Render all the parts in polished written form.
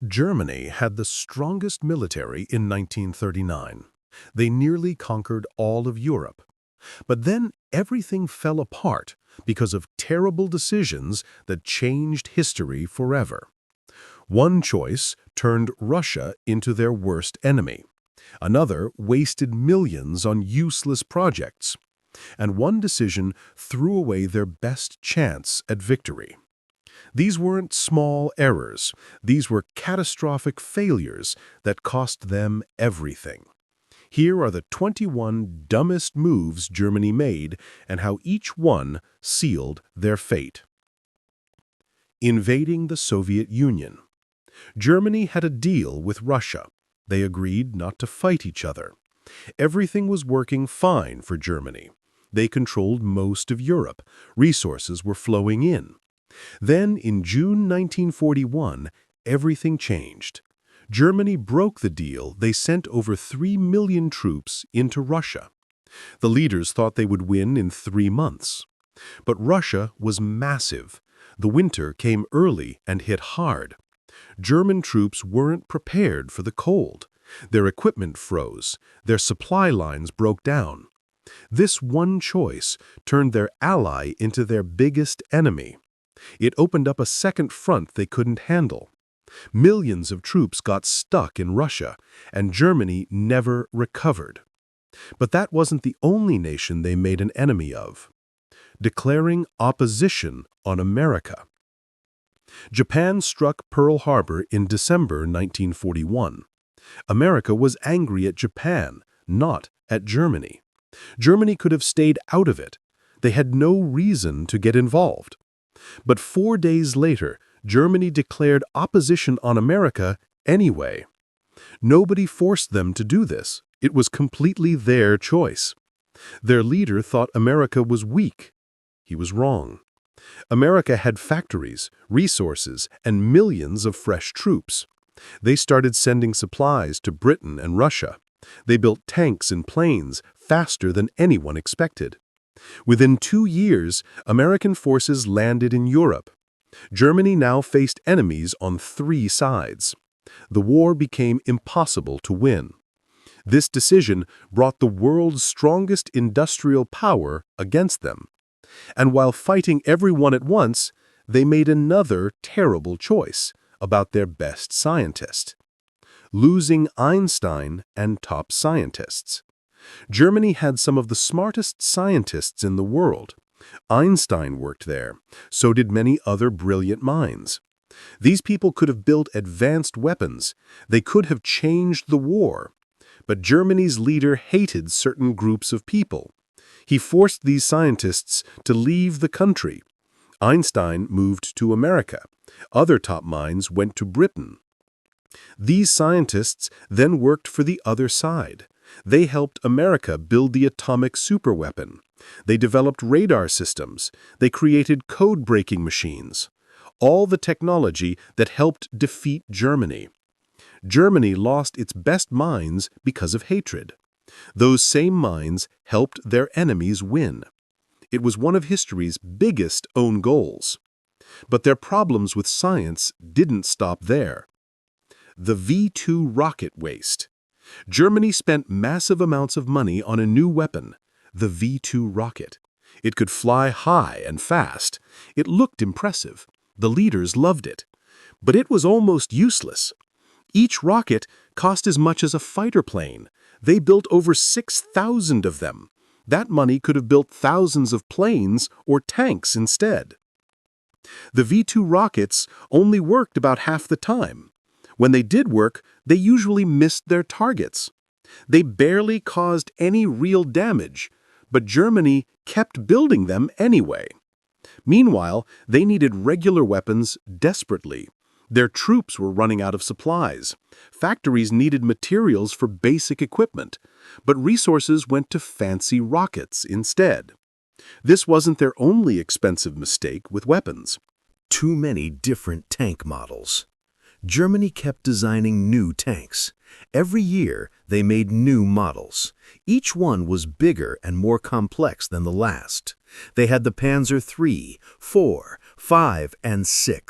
Germany had the strongest military in 1939. They nearly conquered all of Europe. But then everything fell apart because of terrible decisions that changed history forever. One choice turned Russia into their worst enemy. Another wasted millions on useless projects. And one decision threw away their best chance at victory. These weren't small errors. These were catastrophic failures that cost them everything. Here are the 21 dumbest moves Germany made and how each one sealed their fate. Invading the Soviet Union. Germany had a deal with Russia. They agreed not to fight each other. Everything was working fine for Germany. They controlled most of Europe. Resources were flowing in. Then, in June 1941, everything changed. Germany broke the deal. They sent over 3 million troops into Russia. The leaders thought they would win in 3 months. But Russia was massive. The winter came early and hit hard. German troops weren't prepared for the cold. Their equipment froze. Their supply lines broke down. This one choice turned their ally into their biggest enemy. It opened up a second front they couldn't handle. Millions of troops got stuck in Russia, and Germany never recovered. But that wasn't the only nation they made an enemy of. Declaring opposition on America. Japan struck Pearl Harbor in December 1941. America was angry at Japan, not at Germany. Germany could have stayed out of it. They had no reason to get involved. But 4 days later, Germany declared opposition on America anyway. Nobody forced them to do this. It was completely their choice. Their leader thought America was weak. He was wrong. America had factories, resources, and millions of fresh troops. They started sending supplies to Britain and Russia. They built tanks and planes faster than anyone expected. Within 2 years, American forces landed in Europe. Germany now faced enemies on 3 sides. The war became impossible to win. This decision brought the world's strongest industrial power against them. And while fighting everyone at once, they made another terrible choice about their best scientist. Losing Einstein and top scientists. Germany had some of the smartest scientists in the world. Einstein worked there. So did many other brilliant minds. These people could have built advanced weapons. They could have changed the war. But Germany's leader hated certain groups of people. He forced these scientists to leave the country. Einstein moved to America. Other top minds went to Britain. These scientists then worked for the other side. They helped America build the atomic superweapon. They developed radar systems. They created code-breaking machines. All the technology that helped defeat Germany. Germany lost its best minds because of hatred. Those same minds helped their enemies win. It was one of history's biggest own goals. But their problems with science didn't stop there. The V2 rocket waste. Germany spent massive amounts of money on a new weapon, the V2 rocket. It could fly high and fast. It looked impressive. The leaders loved it. But it was almost useless. Each rocket cost as much as a fighter plane. They built over 6,000 of them. That money could have built thousands of planes or tanks instead. The V2 rockets only worked about half the time. When they did work, they usually missed their targets. They barely caused any real damage, but Germany kept building them anyway. Meanwhile, they needed regular weapons desperately. Their troops were running out of supplies. Factories needed materials for basic equipment, but resources went to fancy rockets instead. This wasn't their only expensive mistake with weapons. Too many different tank models. Germany kept designing new tanks. Every year, they made new models. Each one was bigger and more complex than the last. They had the Panzer III, IV, V, and VI,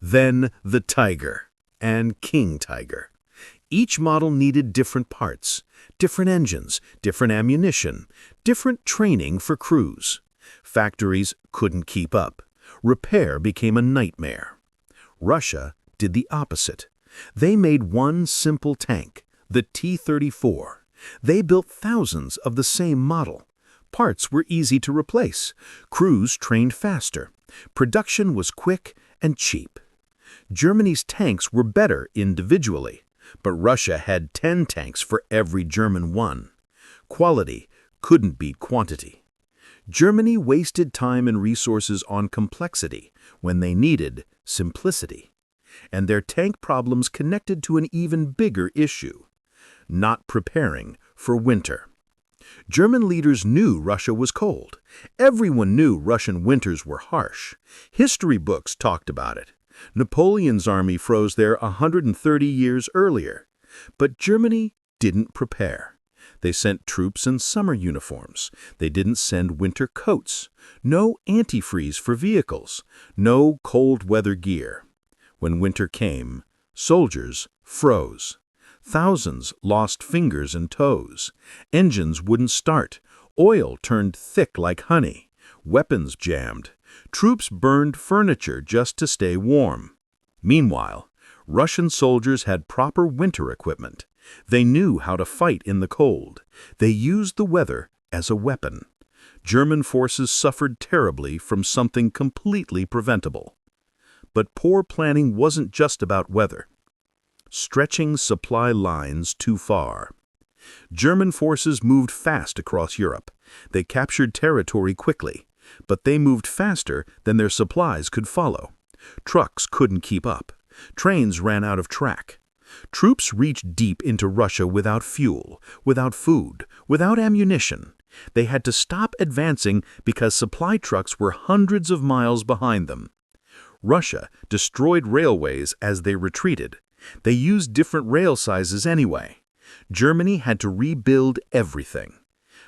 then the Tiger. and King Tiger. Each model needed different parts, different engines, different ammunition, different training for crews. Factories couldn't keep up. Repair became a nightmare. Russia did the opposite. They made one simple tank, the T-34. They built thousands of the same model. Parts were easy to replace. Crews trained faster. Production was quick and cheap. Germany's tanks were better individually, but Russia had 10 tanks for every German one. Quality couldn't beat quantity. Germany wasted time and resources on complexity when they needed simplicity. And their tank problems connected to an even bigger issue: not preparing for winter. German leaders knew Russia was cold. Everyone knew Russian winters were harsh. History books talked about it. Napoleon's army froze there 130 years earlier. But Germany didn't prepare. They sent troops in summer uniforms. They didn't send winter coats. No antifreeze for vehicles. No cold weather gear. When winter came, soldiers froze. Thousands lost fingers and toes. Engines wouldn't start. Oil turned thick like honey. Weapons jammed. Troops burned furniture just to stay warm. Meanwhile, Russian soldiers had proper winter equipment. They knew how to fight in the cold. They used the weather as a weapon. German forces suffered terribly from something completely preventable. But poor planning wasn't just about weather. Stretching supply lines too far. German forces moved fast across Europe. They captured territory quickly, but they moved faster than their supplies could follow. Trucks couldn't keep up. Trains ran out of track. Troops reached deep into Russia without fuel, without food, without ammunition. They had to stop advancing because supply trucks were hundreds of miles behind them. Russia destroyed railways as they retreated. They used different rail sizes anyway. Germany had to rebuild everything.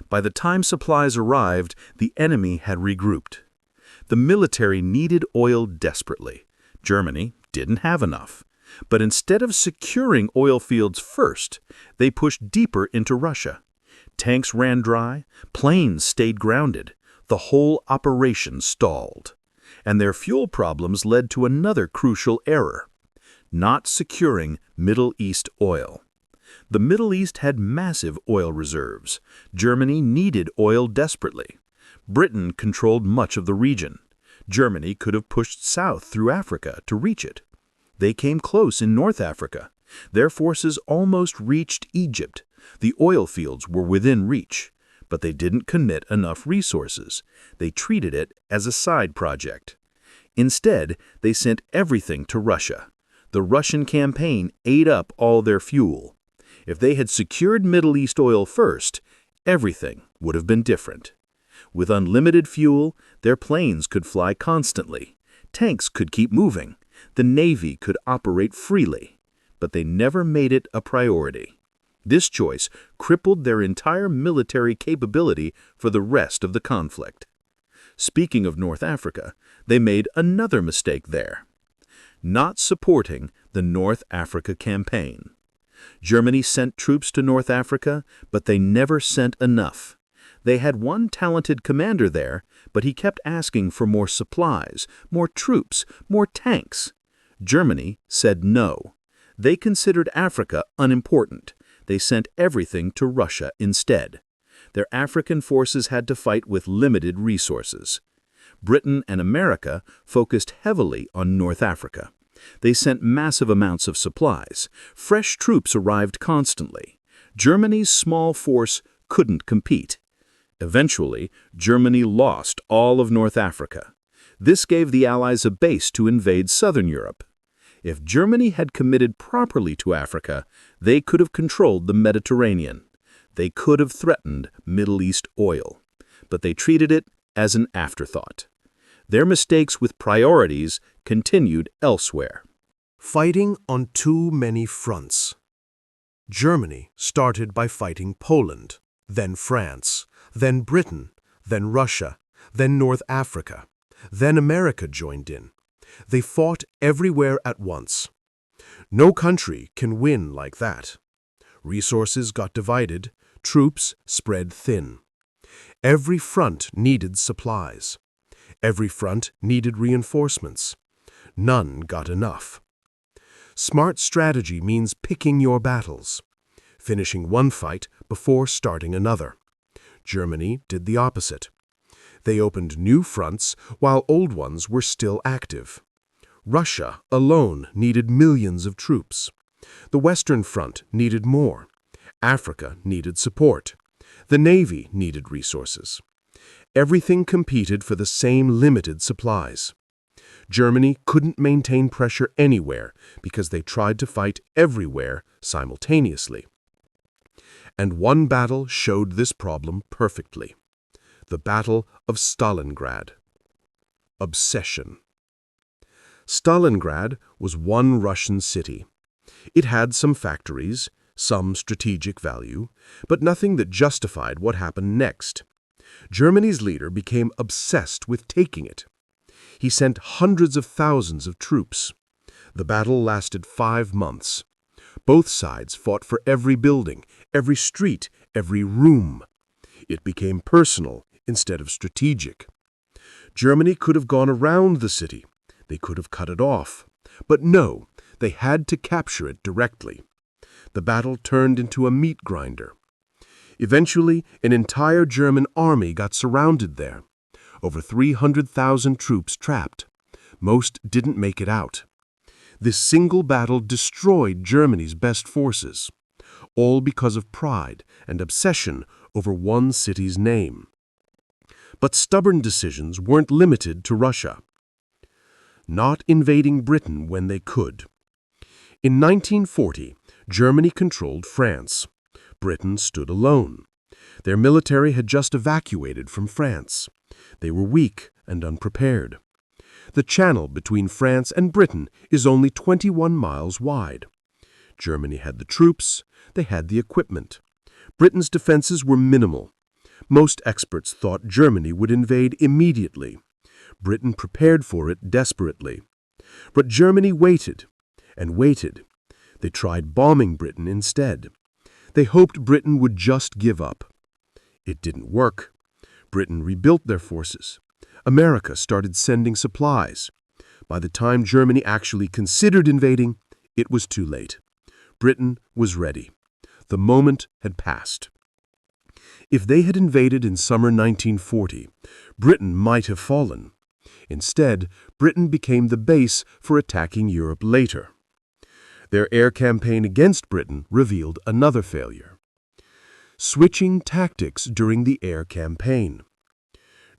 By the time supplies arrived, the enemy had regrouped. The military needed oil desperately. Germany didn't have enough. But instead of securing oil fields first, they pushed deeper into Russia. Tanks ran dry, planes stayed grounded. The whole operation stalled. And their fuel problems led to another crucial error: not securing Middle East oil. The Middle East had massive oil reserves. Germany needed oil desperately. Britain controlled much of the region. Germany could have pushed south through Africa to reach it. They came close in North Africa. Their forces almost reached Egypt. The oil fields were within reach, but they didn't commit enough resources. They treated it as a side project. Instead, they sent everything to Russia. The Russian campaign ate up all their fuel. If they had secured Middle East oil first, everything would have been different. With unlimited fuel, their planes could fly constantly. Tanks could keep moving. The Navy could operate freely. But they never made it a priority. This choice crippled their entire military capability for the rest of the conflict. Speaking of North Africa, they made another mistake there: not supporting the North Africa campaign. Germany sent troops to North Africa, but they never sent enough. They had one talented commander there, but he kept asking for more supplies, more troops, more tanks. Germany said no. They considered Africa unimportant. They sent everything to Russia instead. Their African forces had to fight with limited resources. Britain and America focused heavily on North Africa. They sent massive amounts of supplies. Fresh troops arrived constantly. Germany's small force couldn't compete. Eventually, Germany lost all of North Africa. This gave the Allies a base to invade southern Europe. If Germany had committed properly to Africa, they could have controlled the Mediterranean. They could have threatened Middle East oil. But they treated it as an afterthought. Their mistakes with priorities continued elsewhere. Fighting on too many fronts. Germany started by fighting Poland, then France, then Britain, then Russia, then North Africa. Then America joined in. They fought everywhere at once. No country can win like that. Resources got divided, troops spread thin. Every front needed supplies. Every front needed reinforcements. None got enough. Smart strategy means picking your battles, finishing one fight before starting another. Germany did the opposite. They opened new fronts while old ones were still active. Russia alone needed millions of troops. The Western Front needed more. Africa needed support. The Navy needed resources. Everything competed for the same limited supplies. Germany couldn't maintain pressure anywhere because they tried to fight everywhere simultaneously. And one battle showed this problem perfectly. The Battle of Stalingrad. Obsession. Stalingrad was one Russian city. It had some factories, some strategic value, but nothing that justified what happened next. Germany's leader became obsessed with taking it. He sent hundreds of thousands of troops. The battle lasted 5 months. Both sides fought for every building, every street, every room. It became personal instead of strategic. Germany could have gone around the city. They could have cut it off. But no, they had to capture it directly. The battle turned into a meat grinder. Eventually, an entire German army got surrounded there. Over 300,000 troops trapped. Most didn't make it out. This single battle destroyed Germany's best forces, all because of pride and obsession over one city's name. But stubborn decisions weren't limited to Russia. Not invading Britain when they could. In 1940, Germany controlled France. Britain stood alone. Their military had just evacuated from France. They were weak and unprepared. The channel between France and Britain is only 21 miles wide. Germany had the troops, they had the equipment. Britain's defenses were minimal. Most experts thought Germany would invade immediately. Britain prepared for it desperately. But Germany waited and waited. They tried bombing Britain instead. They hoped Britain would just give up. It didn't work. Britain rebuilt their forces. America started sending supplies. By the time Germany actually considered invading, it was too late. Britain was ready. The moment had passed. If they had invaded in summer 1940, Britain might have fallen. Instead, Britain became the base for attacking Europe later. Their air campaign against Britain revealed another failure. Switching tactics during the air campaign.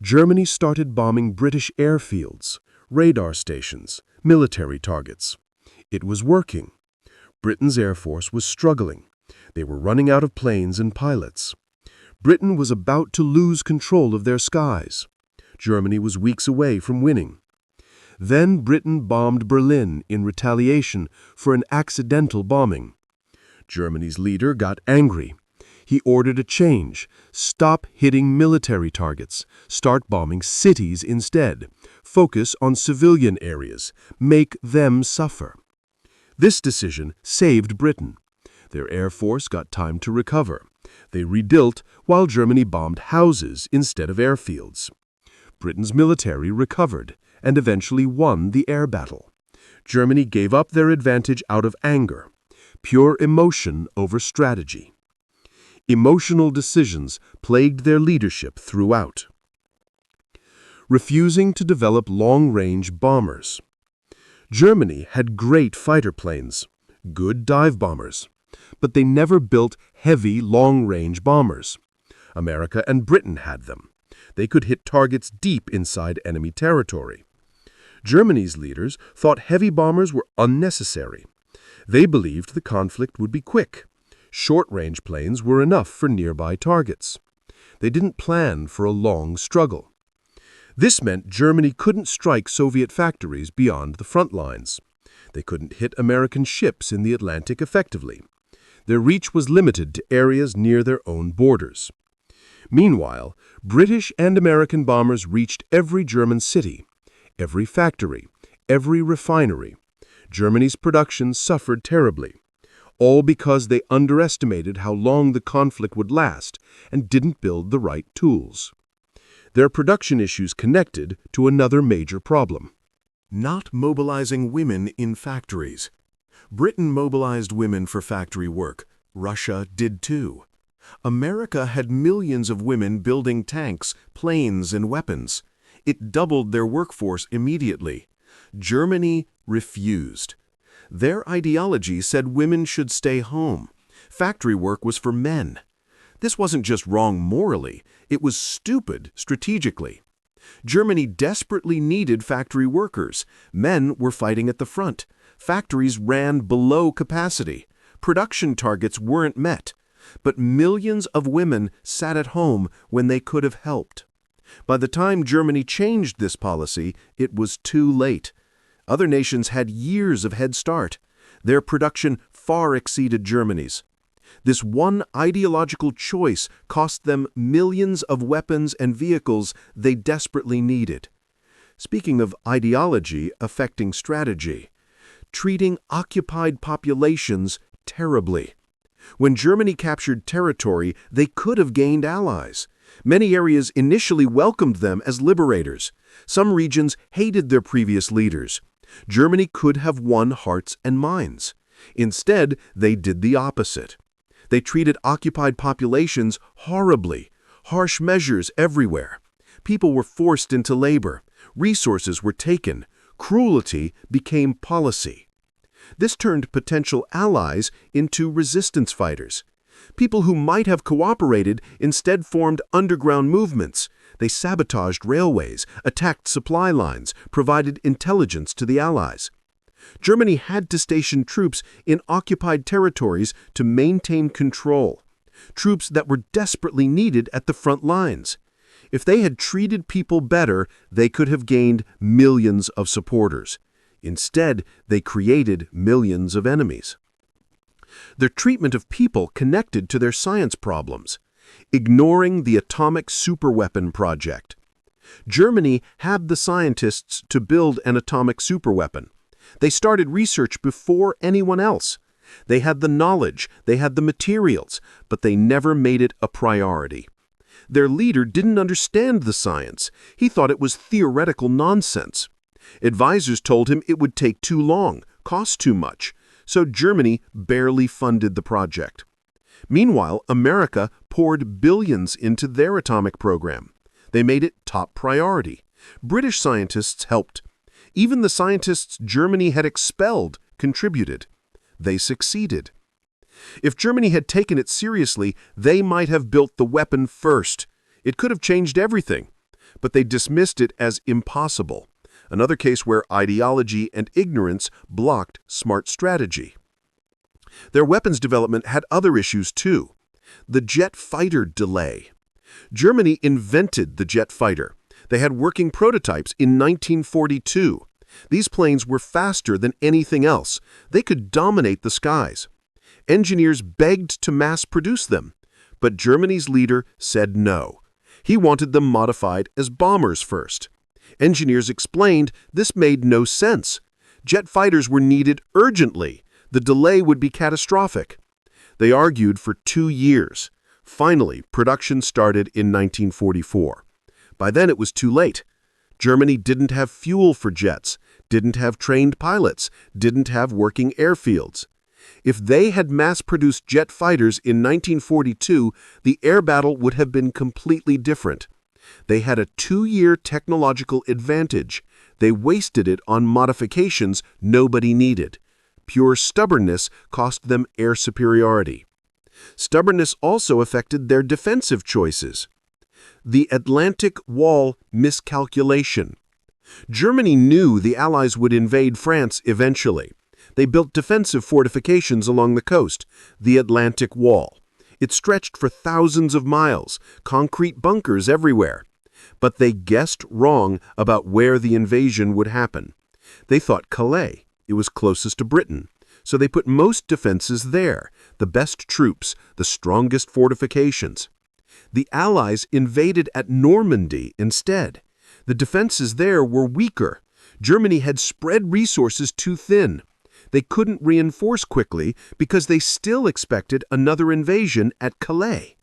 Germany started bombing British airfields, radar stations, military targets. It was working. Britain's air force was struggling. They were running out of planes and pilots. Britain was about to lose control of their skies. Germany was weeks away from winning. Then Britain bombed Berlin in retaliation for an accidental bombing. Germany's leader got angry. He ordered a change. Stop hitting military targets. Start bombing cities instead. Focus on civilian areas. Make them suffer. This decision saved Britain. Their air force got time to recover. They rebuilt while Germany bombed houses instead of airfields. Britain's military recovered and eventually won the air battle. Germany gave up their advantage out of anger. Pure emotion over strategy. Emotional decisions plagued their leadership throughout. Refusing to develop long-range bombers. Germany had great fighter planes, good dive bombers, but they never built heavy, long-range bombers. America and Britain had them. They could hit targets deep inside enemy territory. Germany's leaders thought heavy bombers were unnecessary. They believed the conflict would be quick. Short-range planes were enough for nearby targets. They didn't plan for a long struggle. This meant Germany couldn't strike Soviet factories beyond the front lines. They couldn't hit American ships in the Atlantic effectively. Their reach was limited to areas near their own borders. Meanwhile, British and American bombers reached every German city, every factory, every refinery. Germany's production suffered terribly, all because they underestimated how long the conflict would last and didn't build the right tools. Their production issues connected to another major problem: not mobilizing women in factories. Britain mobilized women for factory work. Russia did too. America had millions of women building tanks, planes, and weapons. It doubled their workforce immediately. Germany refused. Their ideology said women should stay home. Factory work was for men. This wasn't just wrong morally, it was stupid strategically. Germany desperately needed factory workers. Men were fighting at the front. Factories ran below capacity. Production targets weren't met. But millions of women sat at home when they could have helped. By the time Germany changed this policy, it was too late. Other nations had years of head start. Their production far exceeded Germany's. This one ideological choice cost them millions of weapons and vehicles they desperately needed. Speaking of ideology affecting strategy, treating occupied populations terribly. When Germany captured territory, they could have gained allies. Many areas initially welcomed them as liberators. Some regions hated their previous leaders. Germany could have won hearts and minds. Instead, they did the opposite. They treated occupied populations horribly. Harsh measures everywhere. People were forced into labor. Resources were taken. Cruelty became policy. This turned potential allies into resistance fighters. People who might have cooperated instead formed underground movements. They sabotaged railways, attacked supply lines, provided intelligence to the Allies. Germany had to station troops in occupied territories to maintain control, troops that were desperately needed at the front lines. If they had treated people better, they could have gained millions of supporters. Instead, they created millions of enemies. Their treatment of people connected to their science problems, ignoring the atomic superweapon project. Germany had the scientists to build an atomic superweapon. They started research before anyone else. They had the knowledge, they had the materials, but they never made it a priority. Their leader didn't understand the science. He thought it was theoretical nonsense. Advisors told him it would take too long, cost too much, so Germany barely funded the project. Meanwhile, America poured billions into their atomic program. They made it top priority. British scientists helped. Even the scientists Germany had expelled contributed. They succeeded. If Germany had taken it seriously, they might have built the weapon first. It could have changed everything. But they dismissed it as impossible. Another case where ideology and ignorance blocked smart strategy. Their weapons development had other issues too. The jet fighter delay. Germany invented the jet fighter. They had working prototypes in 1942. These planes were faster than anything else. They could dominate the skies. Engineers begged to mass produce them, but Germany's leader said no. He wanted them modified as bombers first. Engineers explained this made no sense. Jet fighters were needed urgently. The delay would be catastrophic. They argued for 2 years. Finally, production started in 1944. By then it was too late. Germany didn't have fuel for jets, didn't have trained pilots, didn't have working airfields. If they had mass-produced jet fighters in 1942, the air battle would have been completely different. They had a 2-year technological advantage. They wasted it on modifications nobody needed. Pure stubbornness cost them air superiority. Stubbornness also affected their defensive choices. The Atlantic Wall miscalculation. Germany knew the Allies would invade France eventually. They built defensive fortifications along the coast, the Atlantic Wall. It stretched for thousands of miles, concrete bunkers everywhere. But they guessed wrong about where the invasion would happen. They thought Calais. It was closest to Britain. So they put most defenses there, the best troops, the strongest fortifications. The Allies invaded at Normandy instead. The defenses there were weaker. Germany had spread resources too thin. They couldn't reinforce quickly because they still expected another invasion at Calais.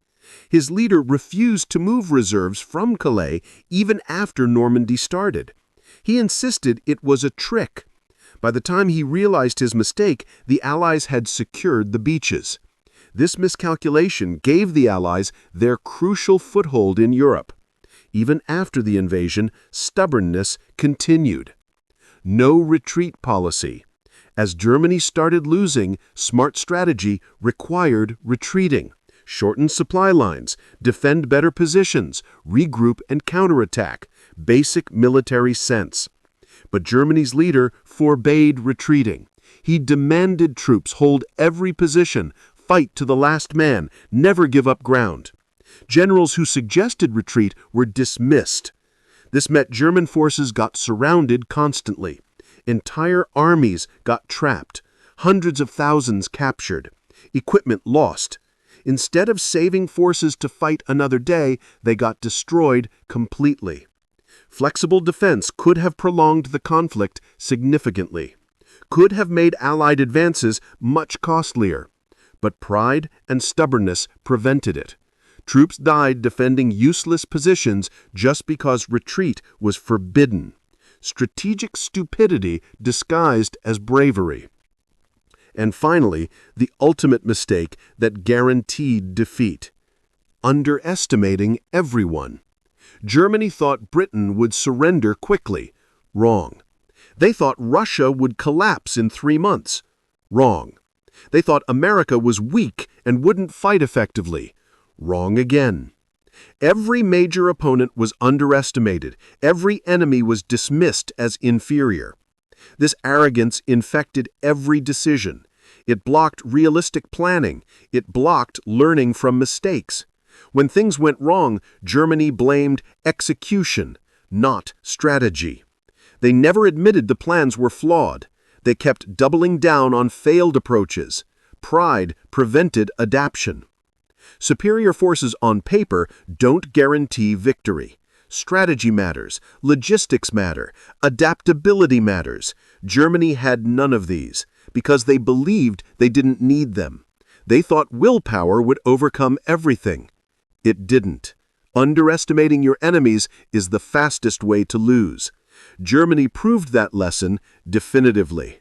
His leader refused to move reserves from Calais even after Normandy started. He insisted it was a trick. By the time he realized his mistake, the Allies had secured the beaches. This miscalculation gave the Allies their crucial foothold in Europe. Even after the invasion, stubbornness continued. No retreat policy. As Germany started losing, smart strategy required retreating. Shorten supply lines, defend better positions, regroup and counterattack. Basic military sense. But Germany's leader forbade retreating. He demanded troops hold every position, fight to the last man, never give up ground. Generals who suggested retreat were dismissed. This meant German forces got surrounded constantly. Entire armies got trapped. Hundreds of thousands captured. Equipment lost. Instead of saving forces to fight another day, they got destroyed completely. Flexible defense could have prolonged the conflict significantly, could have made Allied advances much costlier. But pride and stubbornness prevented it. Troops died defending useless positions just because retreat was forbidden. Strategic stupidity disguised as bravery. And finally, the ultimate mistake that guaranteed defeat: underestimating everyone. Germany thought Britain would surrender quickly. Wrong. They thought Russia would collapse in 3 months. Wrong. They thought America was weak and wouldn't fight effectively. Wrong again. Every major opponent was underestimated. Every enemy was dismissed as inferior. This arrogance infected every decision. It blocked realistic planning. It blocked learning from mistakes. When things went wrong, Germany blamed execution, not strategy. They never admitted the plans were flawed. They kept doubling down on failed approaches. Pride prevented adaptation. Superior forces on paper don't guarantee victory. Strategy matters, logistics matter, adaptability matters. Germany had none of these because they believed they didn't need them. They thought willpower would overcome everything. It didn't. Underestimating your enemies is the fastest way to lose. Germany proved that lesson definitively.